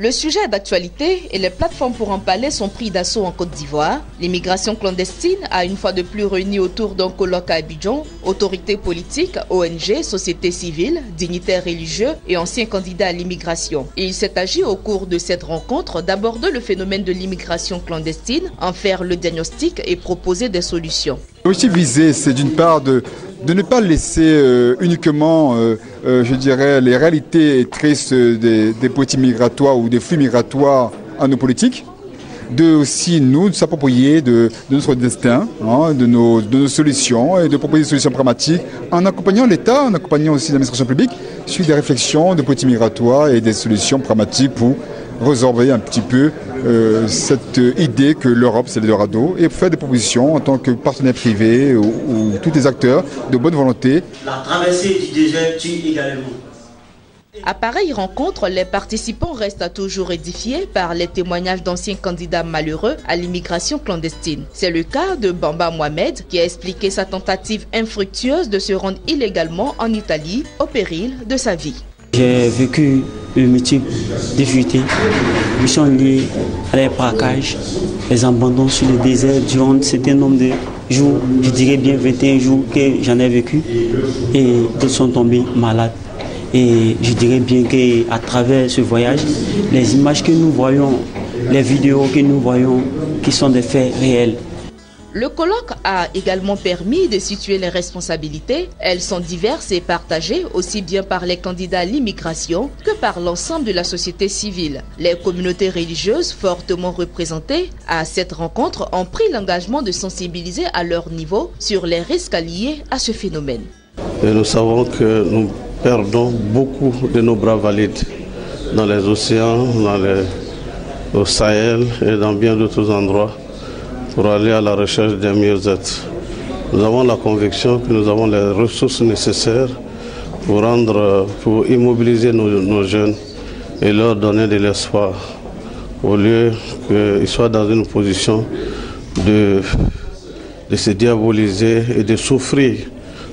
Le sujet d'actualité et les plateformes pour en parler sont pris d'assaut en Côte d'Ivoire. L'immigration clandestine a une fois de plus réuni autour d'un colloque à Abidjan autorités politiques, ONG, sociétés civiles, dignitaires religieux et anciens candidats à l'immigration. Et il s'est agi au cours de cette rencontre d'aborder le phénomène de l'immigration clandestine, en faire le diagnostic et proposer des solutions. Aussi visé, c'est d'une part de ne pas laisser uniquement, je dirais, les réalités tristes des politiques migratoires ou des flux migratoires à nos politiques, de aussi nous s'approprier de notre destin, de nos solutions et de proposer des solutions pragmatiques en accompagnant l'État, en accompagnant aussi l'administration publique sur des réflexions de politique migratoire et des solutions pragmatiques pour résorber un petit peu cette idée que l'Europe c'est l'Eldorado et faire des propositions en tant que partenaire privé ou tous les acteurs de bonne volonté. La traversée du désert tue également. À pareille rencontre, les participants restent toujours édifiés par les témoignages d'anciens candidats malheureux à l'immigration clandestine. C'est le cas de Bamba Mohamed qui a expliqué sa tentative infructueuse de se rendre illégalement en Italie au péril de sa vie. J'ai vécu de multiples difficultés qui sont liées à les braquages, les abandons sur le désert durant un certain nombre de jours, je dirais bien 21 jours que j'en ai vécu et d'autres sont tombés malades. Et je dirais bien qu'à travers ce voyage, les images que nous voyons, les vidéos que nous voyons, qui sont des faits réels. Le colloque a également permis de situer les responsabilités. Elles sont diverses et partagées aussi bien par les candidats à l'immigration que par l'ensemble de la société civile. Les communautés religieuses fortement représentées à cette rencontre ont pris l'engagement de sensibiliser à leur niveau sur les risques liés à ce phénomène. Et nous savons que nous perdons beaucoup de nos bras valides dans les océans, au Sahel et dans bien d'autres endroits pour aller à la recherche d'un mieux-être. Nous avons la conviction que nous avons les ressources nécessaires pour immobiliser nos jeunes et leur donner de l'espoir au lieu qu'ils soient dans une position de se diaboliser et de souffrir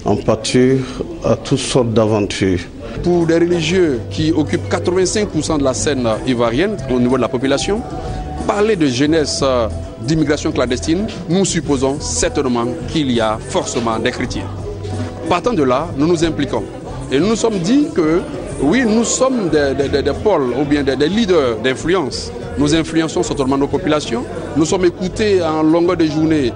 en pâture à toutes sortes d'aventures. Pour les religieux qui occupent 85% de la scène ivoirienne au niveau de la population, parler de jeunesse d'immigration clandestine, nous supposons certainement qu'il y a forcément des chrétiens. Partant de là, nous nous impliquons. Et nous nous sommes dit que oui, nous sommes des pôles ou bien des leaders d'influence. Nous influençons certainement nos populations. Nous sommes écoutés en longueur de journée,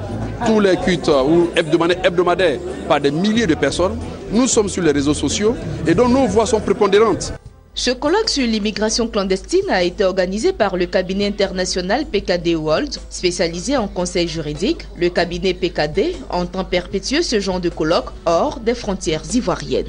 tous les cultes ou hebdomadaires par des milliers de personnes. Nous sommes sur les réseaux sociaux et donc nos voix sont prépondérantes. Ce colloque sur l'immigration clandestine a été organisé par le cabinet international PKD World, spécialisé en conseil juridique. Le cabinet PKD entend perpétuer ce genre de colloque hors des frontières ivoiriennes.